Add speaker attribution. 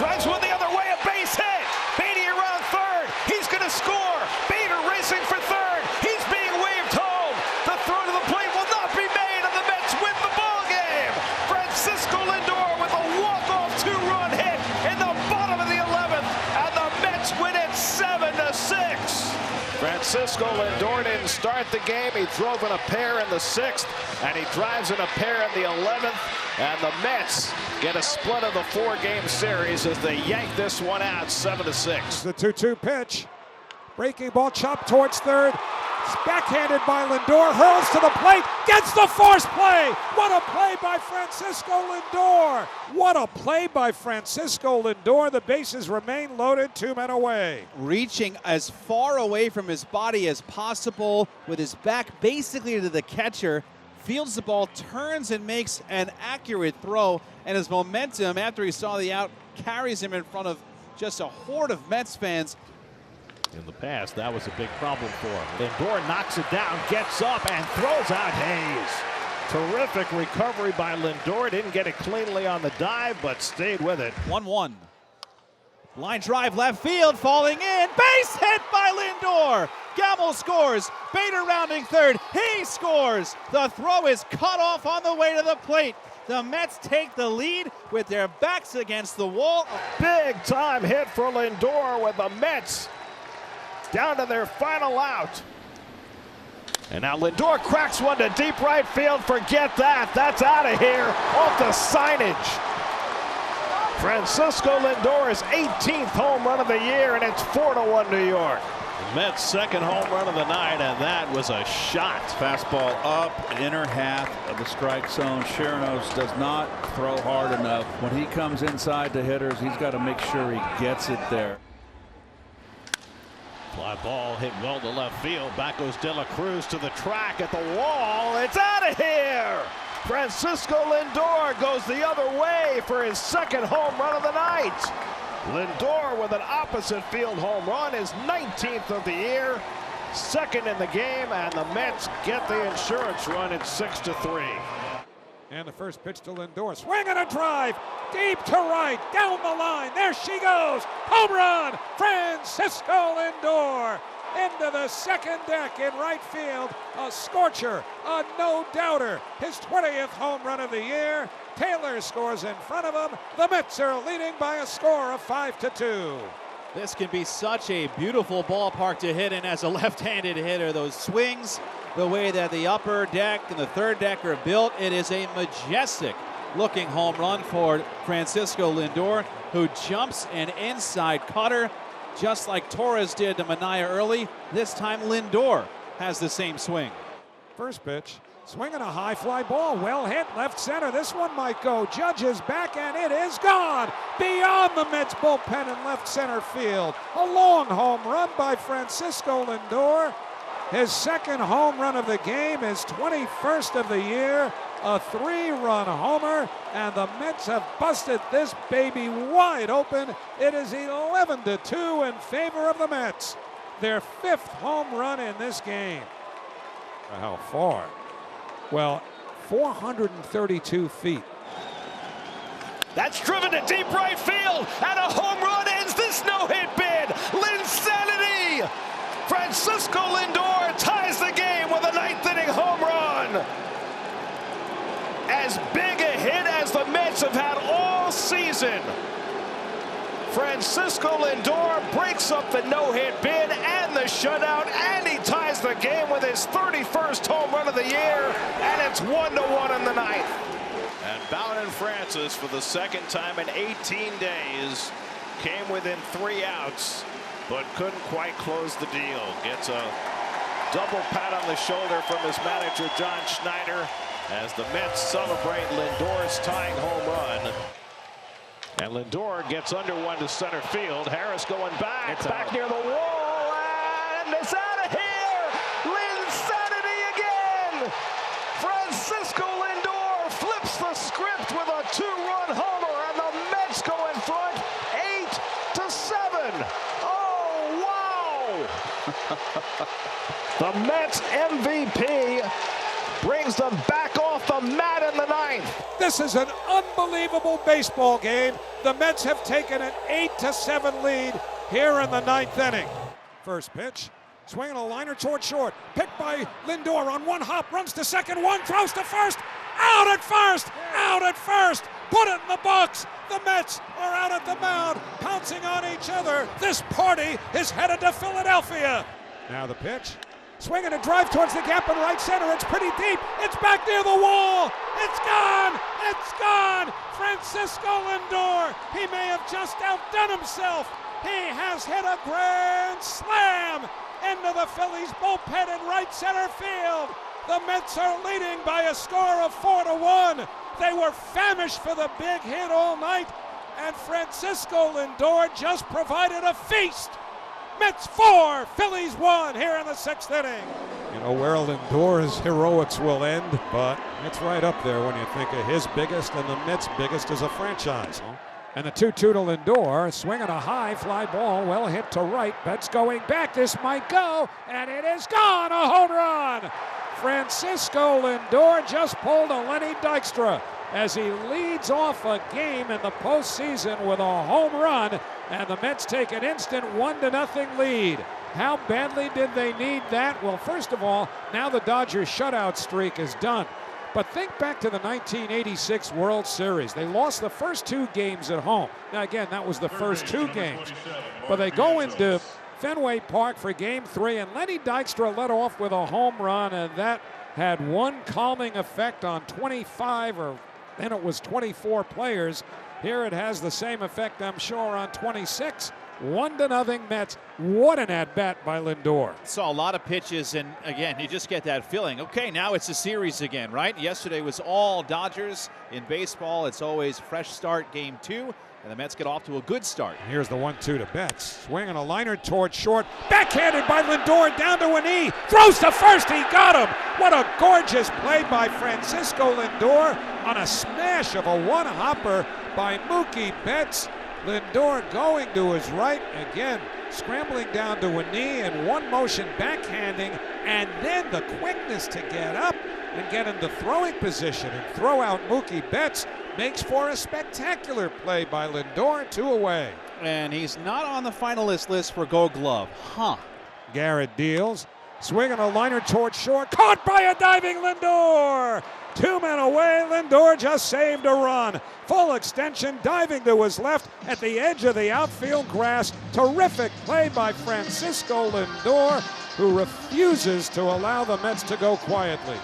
Speaker 1: drives one the other way, a base hit. Beatty around third. He's going to score. Bader racing for third. He's being waved home. The throw to the plate will not be made, and the Mets win the ball game. Francisco Lindor with a walk-off two-run hit in the bottom of the 11th, and the Mets win it 7-6. Francisco Lindor didn't start the game. He drove in a pair in the 6th, and he drives in a pair in the 11th. And the Mets get a split of the 4-game series as they yank this one out 7-6.
Speaker 2: The 2-2 pitch. Breaking ball chopped towards third. It's backhanded by Lindor. Hurls to the plate. Gets the force play. What a play by Francisco Lindor. What a play by Francisco Lindor. The bases remain loaded. 2 men away.
Speaker 3: Reaching as far away from his body as possible with his back basically to the catcher. Fields the ball, turns and makes an accurate throw, and his momentum after he saw the out carries him in front of just a horde of Mets fans.
Speaker 1: In the past, that was a big problem for him. Lindor knocks it down, gets up, and throws out Hayes. Terrific recovery by Lindor. Didn't get it cleanly on the dive, but stayed with it.
Speaker 3: 1-1. Line drive left field, falling in. Base hit by Lindor. Gamble scores. Bader rounding third. He scores. The throw is cut off on the way to the plate. The Mets take the lead with their backs against the wall.
Speaker 1: Big time hit for Lindor with the Mets down to their final out. And now Lindor cracks one to deep right field. Forget that. That's out of here off the signage. Francisco Lindor's 18th home run of the year, and it's 4-1 New York. The Mets' second home run of the night, and that was a shot.
Speaker 4: Fastball up, inner half of the strike zone. Sherenos does not throw hard enough. When he comes inside the hitters, he's got to make sure he gets it there.
Speaker 1: Fly ball hit well to left field. Back goes De La Cruz to the track at the wall. It's out of here. Francisco Lindor goes the other way for his second home run of the night. Lindor with an opposite field home run, his 19th of the year, second in the game, and the Mets get the insurance run at 6-3.
Speaker 2: And the first pitch to Lindor. Swing and a drive. Deep to right. Down the line. There she goes. Home run. Francisco Lindor. Into the second deck in right field. A scorcher. A no-doubter. His 20th home run of the year. Taylor scores in front of him. The Mets are leading by a score of 5-2.
Speaker 3: This can be such a beautiful ballpark to hit in as a left-handed hitter. Those swings, the way that the upper deck and the third deck are built, it is a majestic looking home run for Francisco Lindor, who jumps an inside cutter just like Torres did to Minaya early. This time Lindor has the same swing.
Speaker 2: First pitch. Swinging a high fly ball, well hit, left center. This one might go. Judge is back, and it is gone. Beyond the Mets bullpen in left center field. A long home run by Francisco Lindor. His second home run of the game, his 21st of the year. A 3-run homer, and the Mets have busted this baby wide open. It is 11-2 in favor of the Mets. Their 5th home run in this game. How far? Well, 432 feet.
Speaker 1: That's driven to deep right field, and a home run ends this no-hit bid. Linsanity! Francisco Lindor ties the game with a 9th-inning home run. As big a hit as the Mets have had all season. Francisco Lindor breaks up the no-hit bid and the shutout, and he ties the game with his 31st home run of the year, and it's 1-1 in the 9th. And Bowden Francis, for the second time in 18 days, came within 3 outs, but couldn't quite close the deal. Gets a double pat on the shoulder from his manager, John Schneider, as the Mets celebrate Lindor's tying home run. And Lindor gets under one to center field. Harris going back, back near the wall, and it's out of here! Linsanity again! Francisco Lindor flips the script with a 2-run homer, and the Mets go in front 8-7. Oh, wow! The Mets MVP brings them back off the are mad in the ninth.
Speaker 2: This is an unbelievable baseball game. The Mets have taken an 8-7 lead here in the ninth inning. First pitch, swinging a liner toward short. Picked by Lindor on one hop, runs to second, one throws to first. Out at first, out at first. Put it in the box. The Mets are out at the mound, pouncing on each other. This party is headed to Philadelphia. Now the pitch. Swinging a drive towards the gap in right center. It's pretty deep. It's back near the wall. It's gone. It's gone. Francisco Lindor. He may have just outdone himself. He has hit a grand slam into the Phillies bullpen in right center field. The Mets are leading by a score of 4-1. They were famished for the big hit all night, and Francisco Lindor just provided a feast. Mets 4, Phillies 1 here in the sixth inning. You know where Lindor's heroics will end, but it's right up there when you think of his biggest and the Mets' biggest as a franchise. And the 2-2 to Lindor, swinging a high fly ball, well hit to right. Betts going back, this might go, and it is gone, a home run. Francisco Lindor just pulled a Lenny Dykstra as he leads off a game in the postseason with a home run, and the Mets take an instant 1-0 lead. How badly did they need that? Well, first of all, now the Dodgers shutout streak is done. But think back to the 1986 World Series. They lost the first 2 games at home. Now, again, that was the first 2 games. But they go into Fenway Park for Game 3, and Lenny Dykstra led off with a home run, and that had one calming effect on 25, or then it was 24 players. Here it has the same effect, I'm sure, on 26. 1-0 Mets. What an at-bat by Lindor.
Speaker 3: Saw a lot of pitches, and again, you just get that feeling. Okay, now it's a series again, right? Yesterday was all Dodgers. In baseball, it's always fresh start, Game 2, and the Mets get off to a good start.
Speaker 2: Here's the 1-2 to Betts. Swinging a liner toward short. Backhanded by Lindor down to a knee. Throws to first. He got him. What a gorgeous play by Francisco Lindor on a smash of a one-hopper by Mookie Betts. Lindor going to his right again, scrambling down to a knee in one motion, backhanding, and then the quickness to get up and get into throwing position and throw out Mookie Betts makes for a spectacular play by Lindor, 2 away.
Speaker 3: And he's not on the finalist list for Gold Glove,
Speaker 2: Garrett deals, swinging a liner toward short, caught by a diving Lindor. 2 men away, Lindor just saved a run. Full extension, diving to his left at the edge of the outfield grass. Terrific play by Francisco Lindor, who refuses to allow the Mets to go quietly.